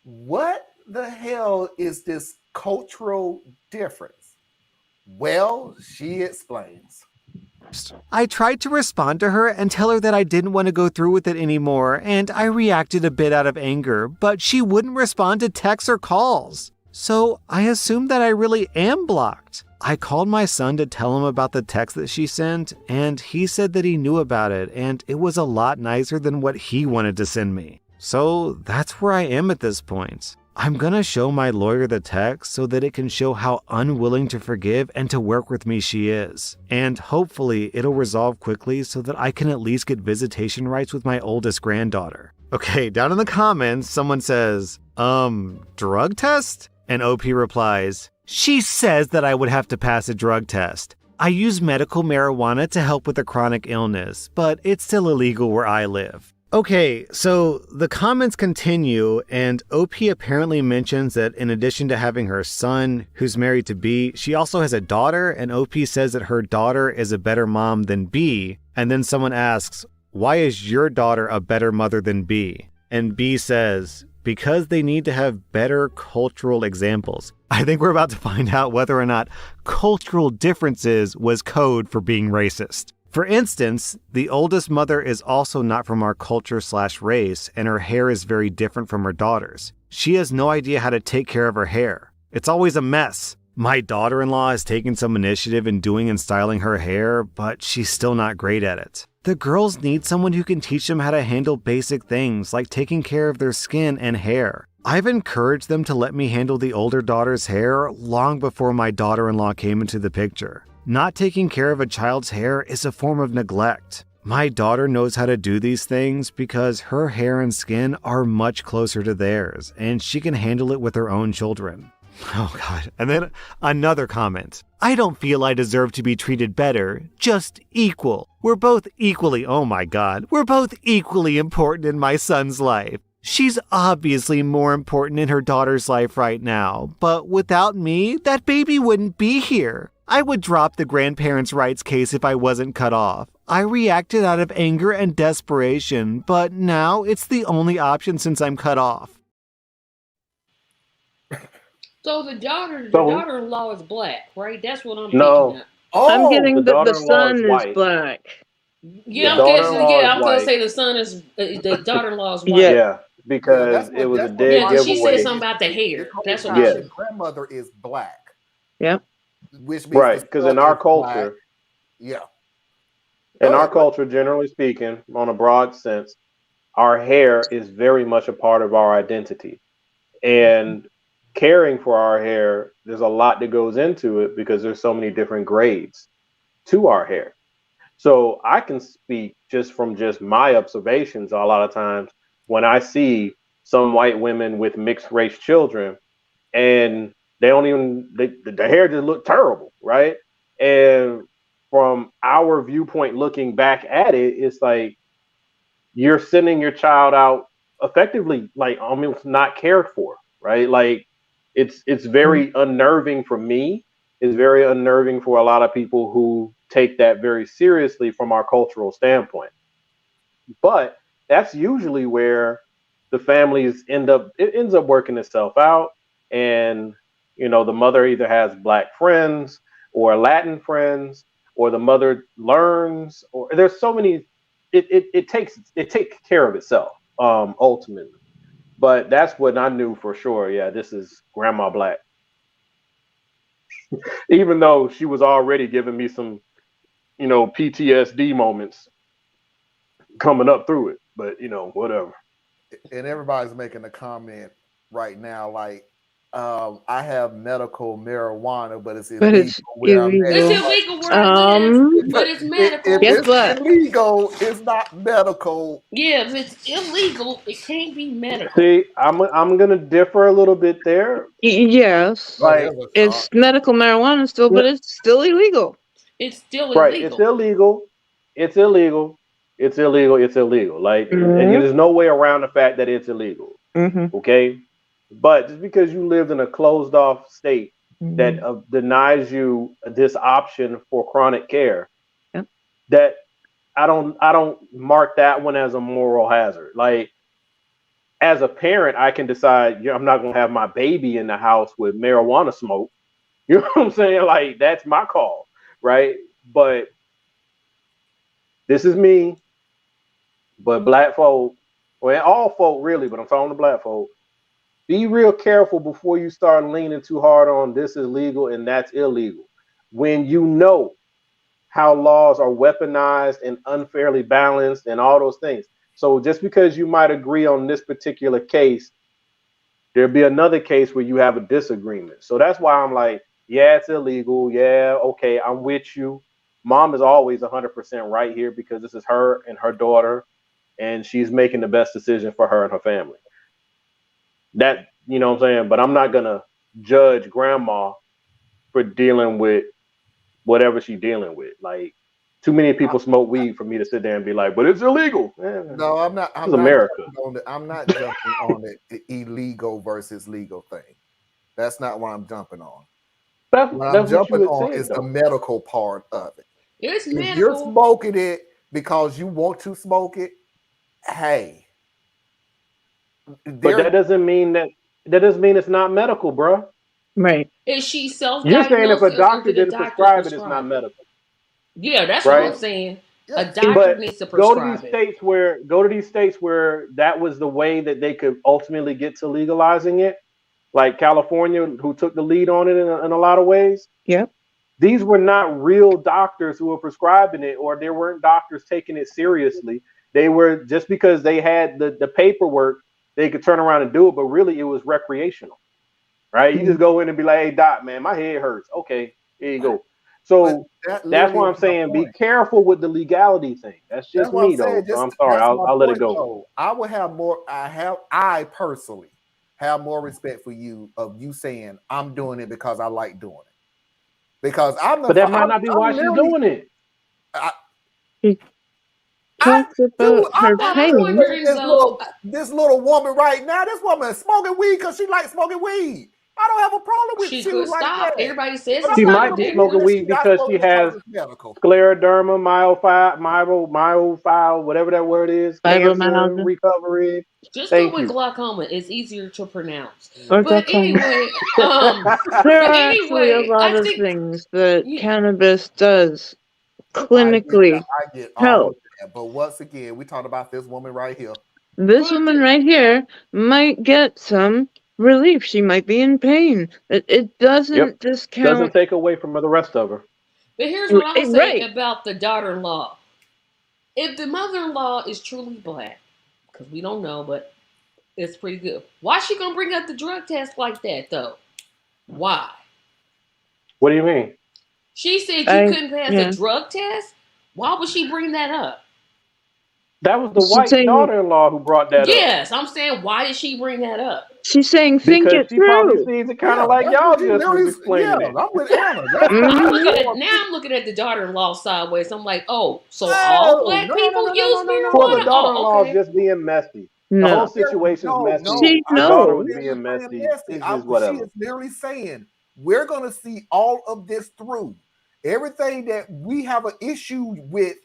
What the hell is this cultural difference? Well, she explains. I tried to respond to her and tell her that I didn't want to go through with it anymore, and I reacted a bit out of anger, but she wouldn't respond to texts or calls. So I assumed that I really am blocked. I called my son to tell him about the text that she sent, and he said that he knew about it, and it was a lot nicer than what he wanted to send me. So that's where I am at this point. I'm gonna show my lawyer the text so that it can show how unwilling to forgive and to work with me she is. And hopefully it'll resolve quickly so that I can at least get visitation rights with my oldest granddaughter. Okay, down in the comments, someone says, drug test? And OP replies, she says that I would have to pass a drug test. I use medical marijuana to help with a chronic illness, but it's still illegal where I live. Okay, so the comments continue, and OP apparently mentions that in addition to having her son, who's married to B, she also has a daughter, and OP says that her daughter is a better mom than B, and then someone asks, why is your daughter a better mother than B? And B says, because they need to have better cultural examples. I think we're about to find out whether or not cultural differences was code for being racist. For instance, the oldest mother is also not from our culture/race, and her hair is very different from her daughter's. She has no idea how to take care of her hair. It's always a mess. My daughter-in-law has taken some initiative in doing and styling her hair, but she's still not great at it. The girls need someone who can teach them how to handle basic things like taking care of their skin and hair. I've encouraged them to let me handle the older daughter's hair long before my daughter-in-law came into the picture. Not taking care of a child's hair is a form of neglect. My daughter knows how to do these things because her hair and skin are much closer to theirs, and she can handle it with her own children. Oh God. And then another comment. I don't feel I deserve to be treated better, just equal. We're both equally, oh my God, we're both equally important in my son's life. She's obviously more important in her daughter's life right now, but without me, that baby wouldn't be here. I would drop the grandparents' rights case if I wasn't cut off. I reacted out of anger and desperation, but now it's the only option since I'm cut off. So the So daughter-in-law is black, right? That's what I'm picking no, up. I'm Oh, the getting that the daughter-in-law is son is white. black. The Yeah, I'm guessing. daughter-in-law is Yeah, I'm gonna white. say the son is the daughter-in-law is Yeah. white. Yeah, yeah, because it was a that's what dead Yeah, because Brian she was said saying. giveaway. something about the This hair. whole That's what I time Yes, the said. grandmother is black, Yep. which means the right. Because son is black. Yeah. in Go our ahead. Go ahead. culture, generally speaking, on a broad sense, our hair is very much a part of our identity. And caring for our hair, there's a lot that goes into it because there's so many different grades to our hair. So I can speak just from just my observations a lot of times when I see some white women with mixed race children and they don't even the hair just look terrible, right? And from our viewpoint looking back at it, it's like you're sending your child out effectively like almost not cared for, right? Like it's very unnerving for me. It's very unnerving for a lot of people who take that very seriously from our cultural standpoint. But that's usually where the families it ends up working itself out. And the mother either has black friends or Latin friends, or the mother learns, or there's so many. It takes care of itself ultimately. But that's what I knew for sure. Yeah, this is Grandma Black. Even though she was already giving me some PTSD moments coming up through it. But whatever. And everybody's making a comment right now like, I have medical marijuana, but it's But it's illegal where I'm at. It's illegal. But illegal where I live, but it's if medical. Guess it's what? illegal, it's not medical. Yeah, if it's illegal, it can't be medical. See, I'm gonna differ a little bit there. Yes. Oh, Like, there's a It's shock. medical marijuana still, yeah, but it's still illegal. It's still right, it's illegal. illegal. It's illegal. It's illegal. It's illegal. Like, and Mm-hmm. there's no way around the fact that it's illegal. Mm-hmm. Okay, but just because you lived in a closed off state that Mm-hmm. denies you this option for chronic care, Yep. that I don't mark that one as a moral hazard. Like, as a parent, I can decide, I'm not going to have my baby in the house with marijuana smoke. You know what I'm saying? Like, that's my call, right? But this is me. But black folk, well, all folk really, but I'm talking to black folk, be real careful before you start leaning too hard on this is legal and that's illegal. When you know how laws are weaponized and unfairly balanced and all those things. So just because you might agree on this particular case, there'll be another case where you have a disagreement. So that's why I'm like, yeah, it's illegal. Yeah, okay, I'm with you. Mom is always 100% right here because this is her and her daughter, and she's making the best decision for her and her family. That, you know what I'm saying? But I'm not going to judge grandma for dealing with whatever she's dealing with. Like, too many people smoke weed for me to sit there and be like, but it's illegal. No, I'm not. It's America. I'm not jumping on the illegal versus legal thing. That's not what I'm jumping on. What I'm jumping on is the medical part of it. It's if medical. You're smoking it because you want to smoke it, hey. But that doesn't mean it's not medical, bro. Right. Is she self-diagnosed? You're saying if a doctor didn't prescribe it, it's not medical. Yeah, that's what I'm saying. A doctor needs to prescribe go to these states where that was the way that they could ultimately get to legalizing it, like California, who took the lead on it in a lot of ways. Yep. These were not real doctors who were prescribing it, or there weren't doctors taking it seriously. They were, just because they had the paperwork, they could turn around and do it, but really it was recreational, right? You just go in and be like, hey, doc, man, my head hurts. Okay, here you go. So that's why I'm saying be careful with the legality thing. That's just me, though. So I'm sorry. I'll let it go. Though. I would have more. I personally have more respect for you of you saying I'm doing it because I like doing it. Because but that might not be why she's doing it. She talks about her pain. This little woman right now. This woman is smoking weed because she likes smoking weed. I don't have a problem with she could like stop. that. Everybody says she might be smoking weed because she has scleroderma, myofile, whatever that word is, cancer recovery. Just go with glaucoma. It's easier to pronounce. Or but anyway, there are actually a lot of things that cannabis does clinically help. But once again, we talked about this woman right here. This woman right here might get some relief. She might be in pain. It doesn't discount. Doesn't take away from the rest of her. But here's what I'm saying about the daughter-in-law. If the mother-in-law is truly black, because we don't know, but it's pretty good. Why is she gonna bring up the drug test like that, though? Why? What do you mean? She said you couldn't pass a drug test. Why would she bring that up? That was the white daughter-in-law who brought that up. Yes, I'm saying, why did she bring that up? She's saying, think because it she through. Probably sees it kind of like y'all just was explaining it. I'm with Anna. I'm looking at the daughter-in-law sideways. I'm like, oh, so all black people use marijuana? Well, the daughter-in-law is just being messy. The whole situation is messy. The daughter was being messy. She is literally saying, we're going to see all of this through. Everything that we have an issue with,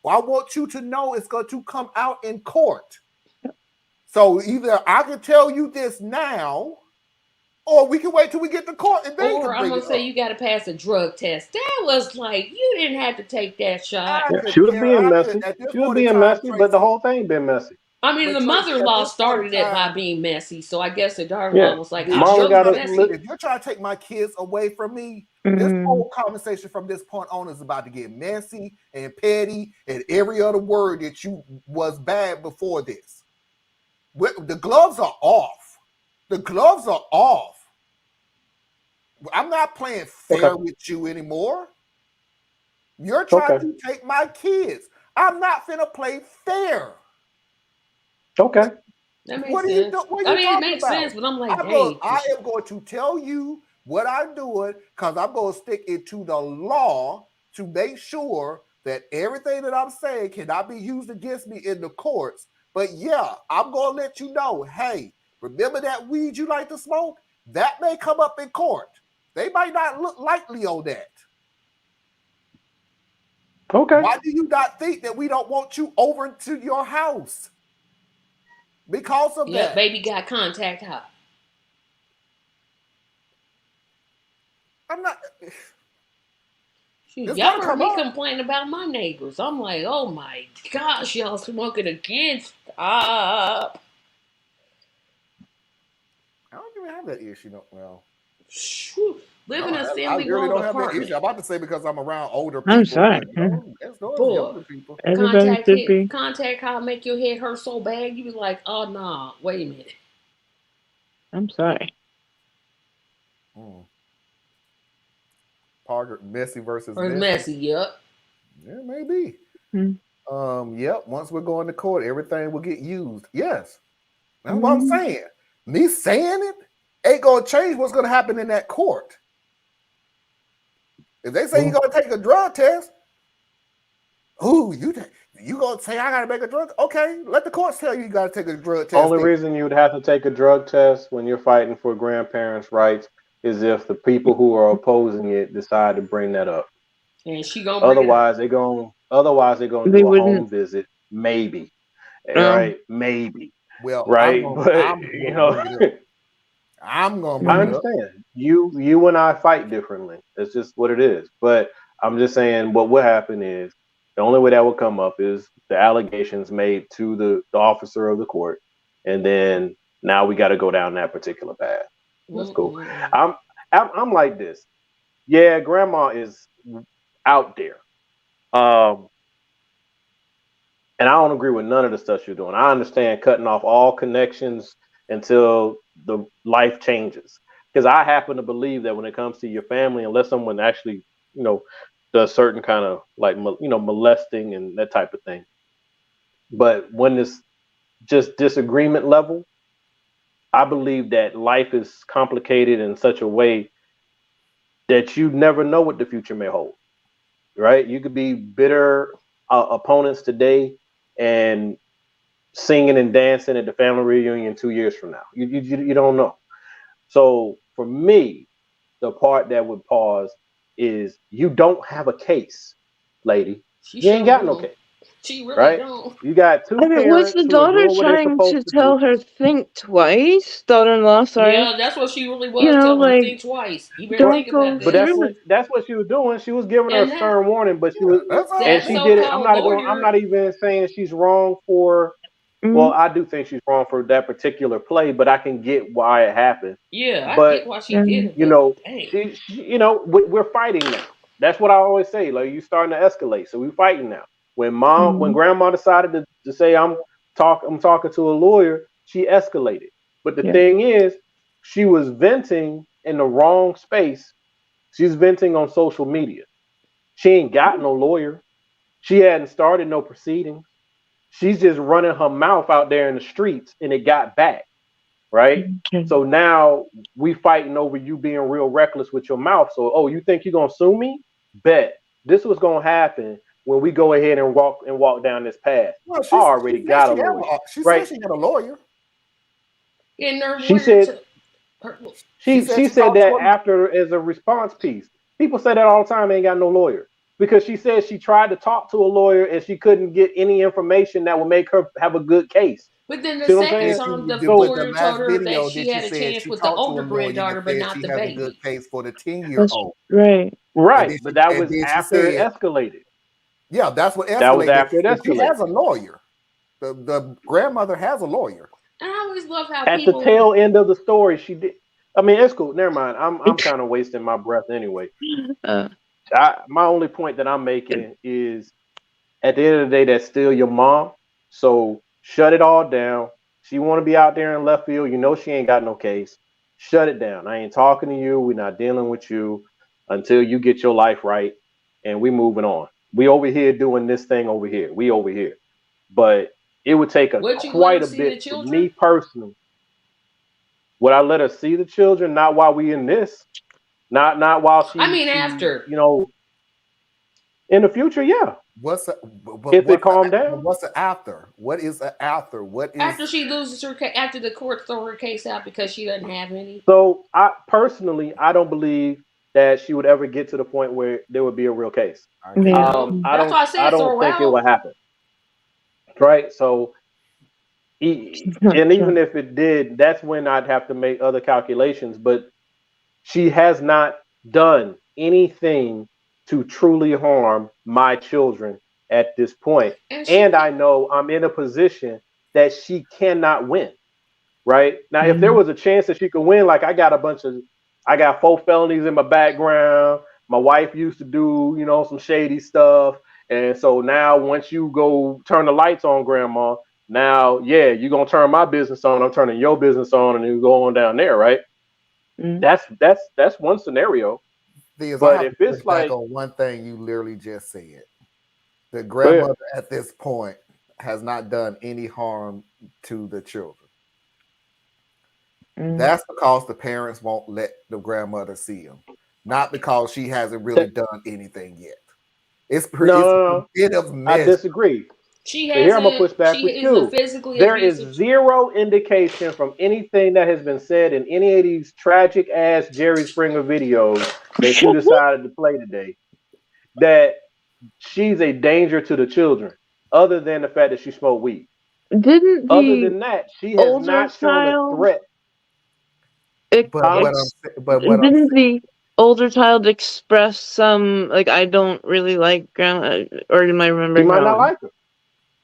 I want you to know it's going to come out in court. So either I can tell you this now, or we can wait till we get to court and then. Or I'm gonna say you got to pass a drug test. That was like you didn't have to take that shot. She was being messy. She was being messy, but the whole thing been messy. I mean, the mother-in-law started it by being messy, so I guess the daughter-in-law was like, if you're trying to take my kids away from me, this whole conversation from this point on is about to get messy and petty and every other word that you was bad before this. The gloves are off. The gloves are off. I'm not playing fair with you anymore. You're trying to take my kids. I'm not finna play fair. Okay. That makes sense. It makes sense, but I'm like, I am going to tell you what I'm doing because I'm going to stick it to the law to make sure that everything that I'm saying cannot be used against me in the courts. But yeah, I'm going to let you know, hey, remember that weed you like to smoke? That may come up in court. They might not look lightly on that. Okay. Why do you not think that we don't want you over to your house? Because of that. Baby got contact high. I'm not. Y'all heard me complain about my neighbors. I'm like, oh my gosh, y'all smoking again. Stop. I don't even have that issue. Well, living in a family really don't have apartment. that issue. I'm about to say because I'm around older people. I'm sorry. That's older people. Contact high make your head hurt so bad. You was like, oh nah, wait a minute. I'm sorry. Parker, Messy versus Messy. Yep. Yeah, maybe. Yep. Once we're going to court, everything will get used. Yes. That's what I'm saying. Me saying it ain't gonna change what's gonna happen in that court. If they say you're gonna take a drug test, you gonna say I gotta make a drug? Okay, let the courts tell you gotta take a drug test. Only reason you would have to take a drug test when you're fighting for grandparents' rights is if the people who are opposing it decide to bring that up. And she gonna otherwise they're gonna do a home visit, maybe. Right? Maybe. Well, right, I'm gonna I understand. You and I fight differently. That's just what it is. But I'm just saying what would happen is the only way that would come up is the allegations made to the officer of the court, and then now we got to go down that particular path. That's cool. I'm like this. Yeah, grandma is out there. And I don't agree with none of the stuff you're doing. I understand cutting off all connections until the life changes. Because I happen to believe that when it comes to your family, unless someone actually, does certain kind of like, molesting and that type of thing. But when it's just disagreement level, I believe that life is complicated in such a way that you never know what the future may hold. Right? You could be bitter opponents today and singing and dancing at the family reunion 2 years from now. You don't know. So for me, the part that would pause is you don't have a case, lady. You ain't got no case. She really don't. You got two parents. Was the daughter trying to tell her think twice? Daughter-in-law, sorry. Yeah, that's what she really was. Telling her think twice. You better think about that. But that's what she was doing. She was giving her a stern warning, but she was, and she did it. I'm not even saying she's wrong for. Well, I do think she's wrong for that particular play, but I can get why it happened. Yeah, I get why she did it. We're fighting now. That's what I always say. Like, you starting to escalate, so we're fighting now. When grandma decided to say I'm talking to a lawyer, she escalated. But the thing is, she was venting in the wrong space. She's venting on social media. She ain't got no lawyer. She hadn't started no proceedings. She's just running her mouth out there in the streets, and it got back. Right? So now we fighting over you being real reckless with your mouth. So, you think you're gonna sue me? Bet. This was gonna happen when we go ahead and walk down this path. Well, I already got a lawyer. She said she got a lawyer. She said that after as a response piece. People say that all the time. Ain't got no lawyer. Because she said she tried to talk to a lawyer and she couldn't get any information that would make her have a good case. But then the second time, the lawyer told her that she had a chance with the older granddaughter, but not the baby. A good case for the 10-year-old. Right. But that was after it escalated. Yeah, that's what escalated. That was after it escalated. She has a lawyer. The grandmother has a lawyer. And I always love how at the tail end of the story, she did. I mean, it's cool. Never mind. I'm kind of wasting my breath anyway. My only point that I'm making is, at the end of the day, that's still your mom. So shut it all down. She want to be out there in left field. She ain't got no case. Shut it down. I ain't talking to you. We're not dealing with you until you get your life right, and we moving on. We over here doing this thing over here. We over here. But it would take quite a bit for me personally. Would I let her see the children? Not while we in this. Not while she. After. In the future, yeah. If it calmed down? What's the after? What is the after? What is after she loses her case? After the court throw her case out because she doesn't have any. So I don't believe that she would ever get to the point where there would be a real case. I don't think it would happen. Right. So And even if it did, that's when I'd have to make other calculations. But she has not done anything to truly harm my children at this point. And I know I'm in a position that she cannot win. Right now, if there was a chance that she could win, like I got 4 felonies in my background. My wife used to do, some shady stuff. And so now once you go turn the lights on, Grandma, now, yeah, you're going to turn my business on. I'm turning your business on, and you go on down there, right? That's one scenario. But if it's like on one thing you literally just said, the grandmother at this point has not done any harm to the children. That's because the parents won't let the grandmother see them, not because she hasn't really done anything yet. It's a bit of mess. I disagree. Here I'm gonna push back with you. There is zero indication from anything that has been said in any of these tragic ass Jerry Springer videos that you decided to play today that she's a danger to the children, other than the fact that she smoked weed. Other than that, she has not shown a threat. Didn't the older child express some, like, I don't really like grandma, or am I remembering? She might not like her.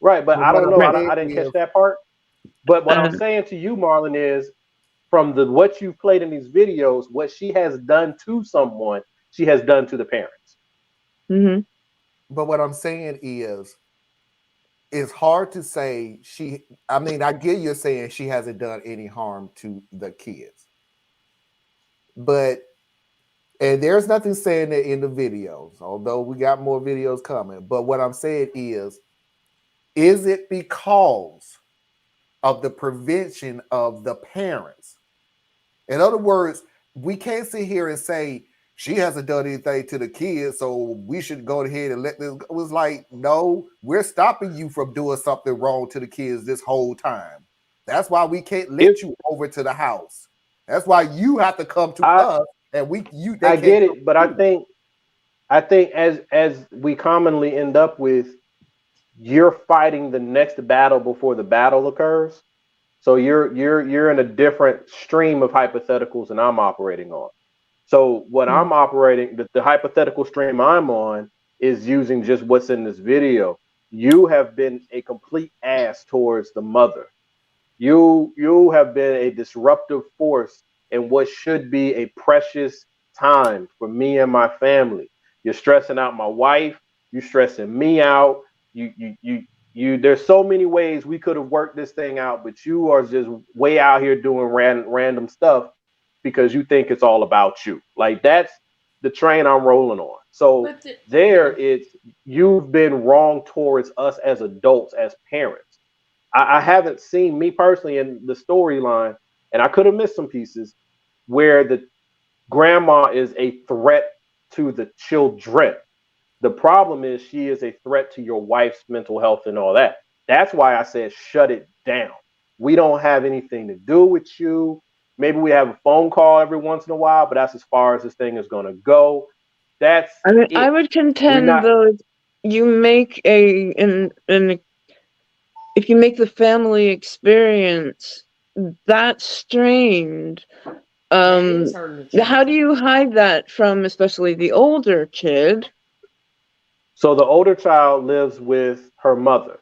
Right, but I don't know. I didn't catch that part. But what I'm saying to you, Marlon, is from what you've played in these videos, what she has done to someone, she has done to the parents. But what I'm saying is, it's hard to say I get you're saying she hasn't done any harm to the kids. And there's nothing saying that in the videos, although we got more videos coming. But what I'm saying is it because of the prevention of the parents? In other words, we can't sit here and say she hasn't done anything to the kids, so we should go ahead and let this go. It was like, no, we're stopping you from doing something wrong to the kids this whole time. That's why we can't let you over to the house. That's why you have to come to us, and I get it, but I think as we commonly end up with, you're fighting the next battle before the battle occurs. So you're in a different stream of hypotheticals than I'm operating on. So what I'm operating, the hypothetical stream I'm on is using just what's in this video. You have been a complete ass towards the mother. You have been a disruptive force in what should be a precious time for me and my family. You're stressing out my wife. You're stressing me out. There's so many ways we could have worked this thing out, but you are just way out here doing random stuff because you think it's all about you. Like, that's the train I'm rolling on. So you've been wrong towards us as adults, as parents. I haven't seen, me personally, in the storyline, and I could have missed some pieces, where the grandma is a threat to the children. The problem is she is a threat to your wife's mental health and all that. That's why I said shut it down. We don't have anything to do with you. Maybe we have a phone call every once in a while, but that's as far as this thing is going to go. I would contend, though, you make if you make the family experience that strained, how do you hide that from especially the older kid? So the older child lives with her mother.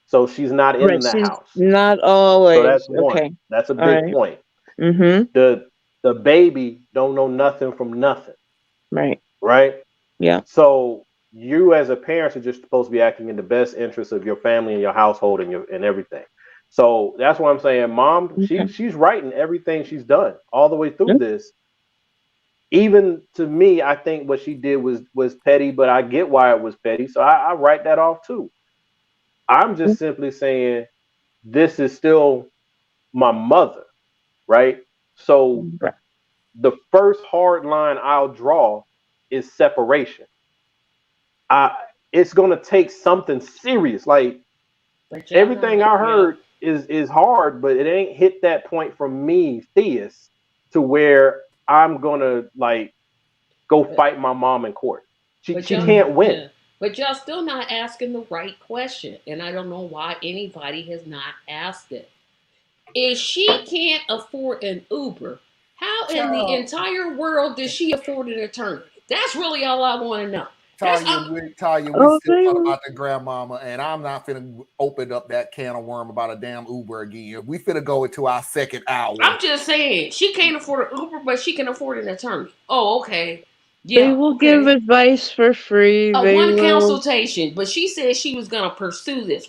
So she's not in the house. Not always. So that's one. Okay. That's a big point. The baby don't know nothing from nothing. Right? Yeah. So you as a parent are just supposed to be acting in the best interest of your family and your household and everything. So that's what I'm saying. Mom, she's right in everything she's done all the way through this. Even to me, I think what she did was petty, but I get why it was petty. So I write that off too. I'm just simply saying this is still my mother, right? So the first hard line I'll draw is separation. It's going to take something serious. Like everything I heard is hard, but it ain't hit that point from me, Theus, to where I'm going to go fight my mom in court. She can't win. But y'all still not asking the right question. And I don't know why anybody has not asked it. If she can't afford an Uber, how in the entire world does she afford an attorney? That's really all I want to know. Tanya, we still talking about the grandmama, and I'm not finna open up that can of worm about a damn Uber again. We finna go into our second hour. I'm just saying, she can't afford an Uber, but she can afford an attorney. Oh, okay. Yeah, they will give advice for free. One consultation, but she said she was gonna pursue this.